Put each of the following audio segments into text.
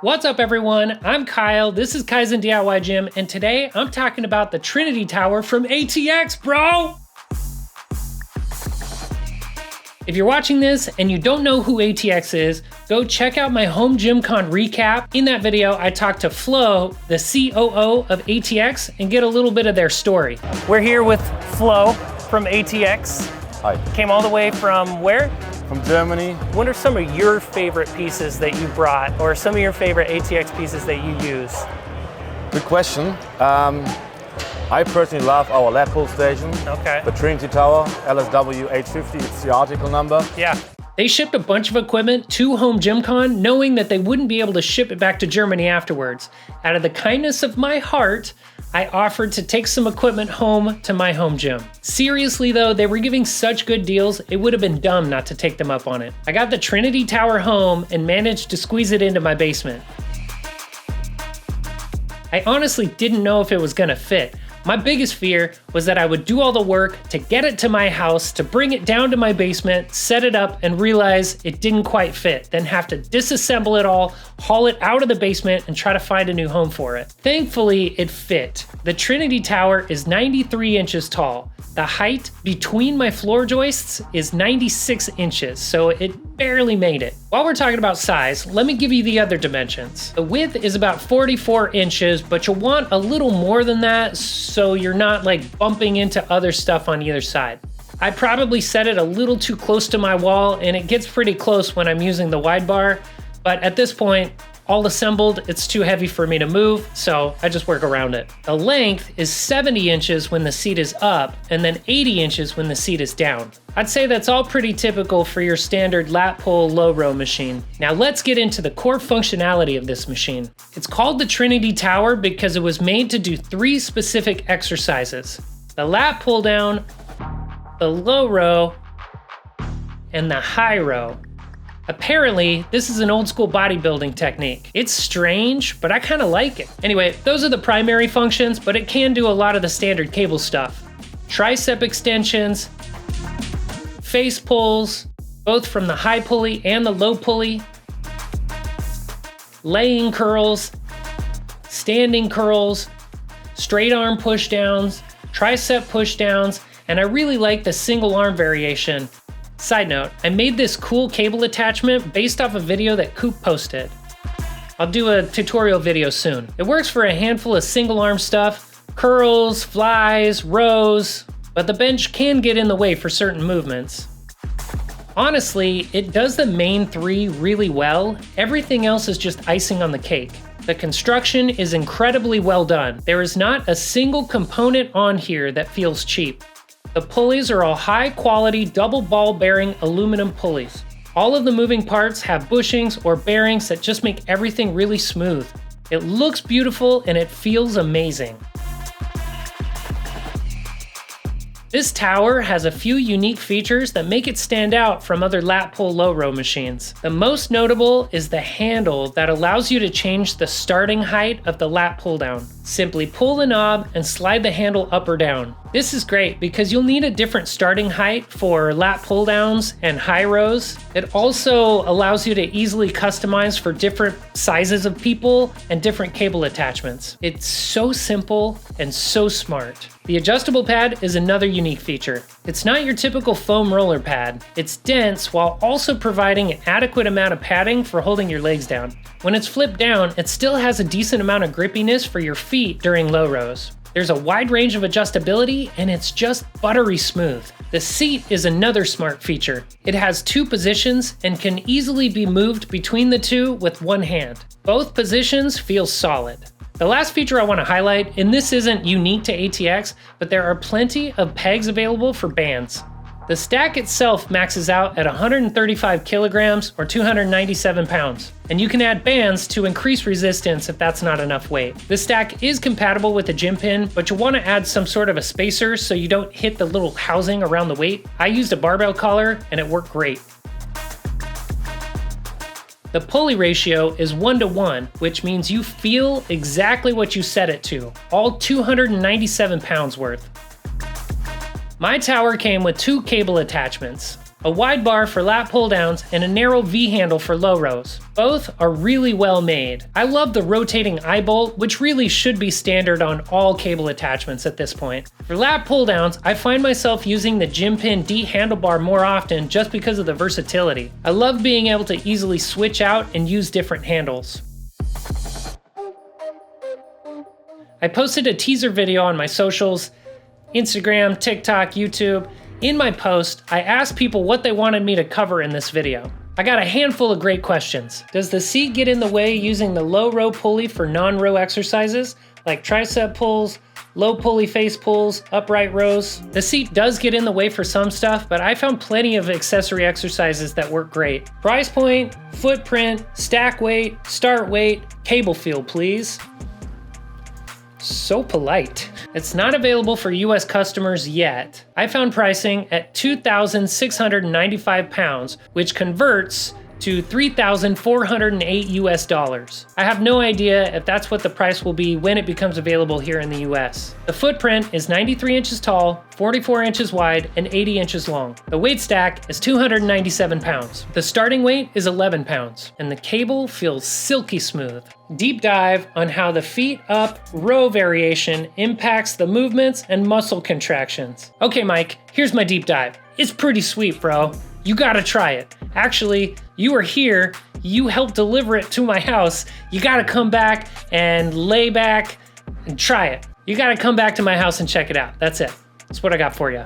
What's up everyone, I'm Kyle, this is Kaizen DIY Gym, and today I'm talking about the Trinity Tower from ATX, bro! If you're watching this and you don't know who ATX is, go check out my home GymCon recap. In that video, I talked to Flo, the COO of ATX, and get a little bit of their story. We're here with Flo from ATX. Hi. Came all the way from where? From Germany. What are some of your favorite pieces that you brought, or some of your favorite ATX pieces that you use? Good question. I personally love our lat pull station. Okay. The Trinity Tower, LSW 850, it's the article number. Yeah. They shipped a bunch of equipment to home GymCon knowing that they wouldn't be able to ship it back to Germany afterwards. Out of the kindness of my heart, I offered to take some equipment home to my home gym. Seriously though, they were giving such good deals, it would have been dumb not to take them up on it. I got the Trinity Tower home and managed to squeeze it into my basement. I honestly didn't know if it was gonna fit. My biggest fear was that I would do all the work to get it to my house, to bring it down to my basement, set it up, and realize it didn't quite fit, then have to disassemble it all, haul it out of the basement, and try to find a new home for it. Thankfully, it fit. The Trinity Tower is 93 inches tall. The height between my floor joists is 96 inches, so it barely made it. While we're talking about size, let me give you the other dimensions. The width is about 44 inches, but you'll want a little more than that so you're not like bumping into other stuff on either side. I probably set it a little too close to my wall, and it gets pretty close when I'm using the wide bar, but at this point, all assembled, it's too heavy for me to move, so I just work around it. The length is 70 inches when the seat is up, and then 80 inches when the seat is down. I'd say that's all pretty typical for your standard lat pull low row machine. Now let's get into the core functionality of this machine. It's called the Trinity Tower because it was made to do 3 specific exercises: the lat pull down, the low row, and the high row. Apparently, this is an old school bodybuilding technique. It's strange, but I kind of like it. Anyway, those are the primary functions, but it can do a lot of the standard cable stuff. Tricep extensions, face pulls, both from the high pulley and the low pulley, laying curls, standing curls, straight arm push downs, tricep push downs, and I really like the single arm variation. Side note, I made this cool cable attachment based off a video that Coop posted. I'll do a tutorial video soon. It works for a handful of single arm stuff, curls, flies, rows, but the bench can get in the way for certain movements. Honestly, it does the main 3 really well. Everything else is just icing on the cake. The construction is incredibly well done. There is not a single component on here that feels cheap. The pulleys are all high-quality double ball bearing aluminum pulleys. All of the moving parts have bushings or bearings that just make everything really smooth. It looks beautiful and it feels amazing. This tower has a few unique features that make it stand out from other lat pull low row machines. The most notable is the handle that allows you to change the starting height of the lat pull down. Simply pull the knob and slide the handle up or down. This is great because you'll need a different starting height for lat pull downs and high rows. It also allows you to easily customize for different sizes of people and different cable attachments. It's so simple and so smart. The adjustable pad is another unique feature. It's not your typical foam roller pad. It's dense while also providing an adequate amount of padding for holding your legs down. When it's flipped down, it still has a decent amount of grippiness for your feet during low rows. There's a wide range of adjustability and it's just buttery smooth. The seat is another smart feature. It has 2 positions and can easily be moved between the 2 with one hand. Both positions feel solid. The last feature I want to highlight, and this isn't unique to ATX, but there are plenty of pegs available for bands. The stack itself maxes out at 135 kilograms or 297 pounds, and you can add bands to increase resistance if that's not enough weight. This stack is compatible with a gym pin, but you'll want to add some sort of a spacer so you don't hit the little housing around the weight. I used a barbell collar and it worked great. The pulley ratio is 1:1, which means you feel exactly what you set it to, all 297 pounds worth. My tower came with 2 cable attachments. a wide bar for lat pull downs, and a narrow V handle for low rows. Both are really well made. I love the rotating eye bolt, which really should be standard on all cable attachments at this point. For lat pull downs, I find myself using the Gym Pin D handlebar more often just because of the versatility. I love being able to easily switch out and use different handles. I posted a teaser video on my socials, Instagram, TikTok, YouTube. In my post, I asked people what they wanted me to cover in this video. I got a handful of great questions. Does the seat get in the way using the low row pulley for non-row exercises, like tricep pulls, low pulley face pulls, upright rows? The seat does get in the way for some stuff, but I found plenty of accessory exercises that work great. Price point, footprint, stack weight, start weight, cable feel, please. So polite. It's not available for US customers yet. I found pricing at 2,695 pounds, which converts to $3,408 US. I have no idea if that's what the price will be when it becomes available here in the US. The footprint is 93 inches tall, 44 inches wide, and 80 inches long. The weight stack is 297 pounds. The starting weight is 11 pounds, and the cable feels silky smooth. Deep dive on how the feet up row variation impacts the movements and muscle contractions. Okay, Mike, here's my deep dive. It's pretty sweet, bro. You gotta try it. Actually, you are here, you helped deliver it to my house. You gotta come back and lay back and try it. You gotta come back to my house and check it out. That's it. That's what I got for you.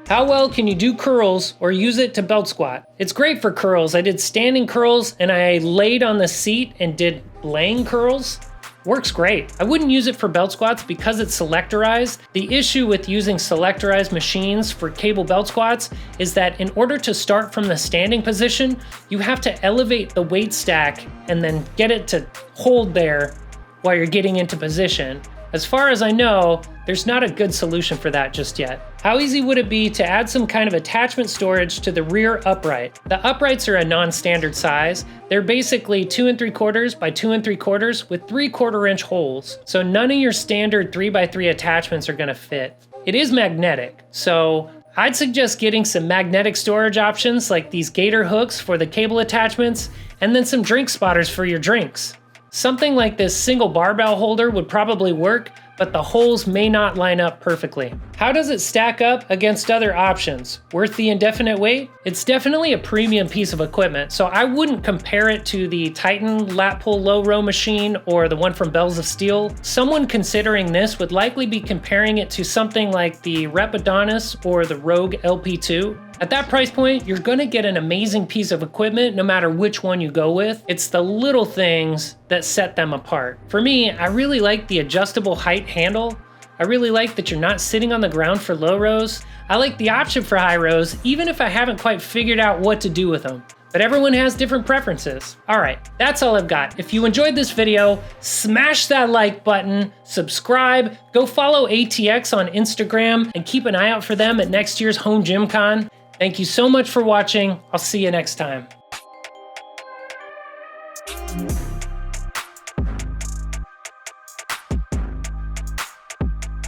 How well can you do curls or use it to belt squat? It's great for curls. I did standing curls and I laid on the seat and did laying curls. Works great. I wouldn't use it for belt squats because it's selectorized. The issue with using selectorized machines for cable belt squats is that in order to start from the standing position, you have to elevate the weight stack and then get it to hold there while you're getting into position. As far as I know, there's not a good solution for that just yet. How easy would it be to add some kind of attachment storage to the rear upright? The uprights are a non-standard size. They're basically 2 3/4 by 2 3/4 with 3/4 inch holes. So none of your standard 3x3 attachments are gonna fit. It is magnetic, so I'd suggest getting some magnetic storage options like these gator hooks for the cable attachments, and then some drink spotters for your drinks. Something like this single barbell holder would probably work, but the holes may not line up perfectly. How does it stack up against other options? Worth the indefinite wait? It's definitely a premium piece of equipment, so I wouldn't compare it to the Titan lat pull low row machine or the one from Bells of Steel. Someone considering this would likely be comparing it to something like the Repodonis or the Rogue LP2. At that price point, you're gonna get an amazing piece of equipment no matter which one you go with. It's the little things that set them apart. For me, I really like the adjustable height handle. I really like that you're not sitting on the ground for low rows. I like the option for high rows, even if I haven't quite figured out what to do with them. But everyone has different preferences. All right, that's all I've got. If you enjoyed this video, smash that like button, subscribe, go follow ATX on Instagram, and keep an eye out for them at next year's Home Gym Con. Thank you so much for watching. I'll see you next time.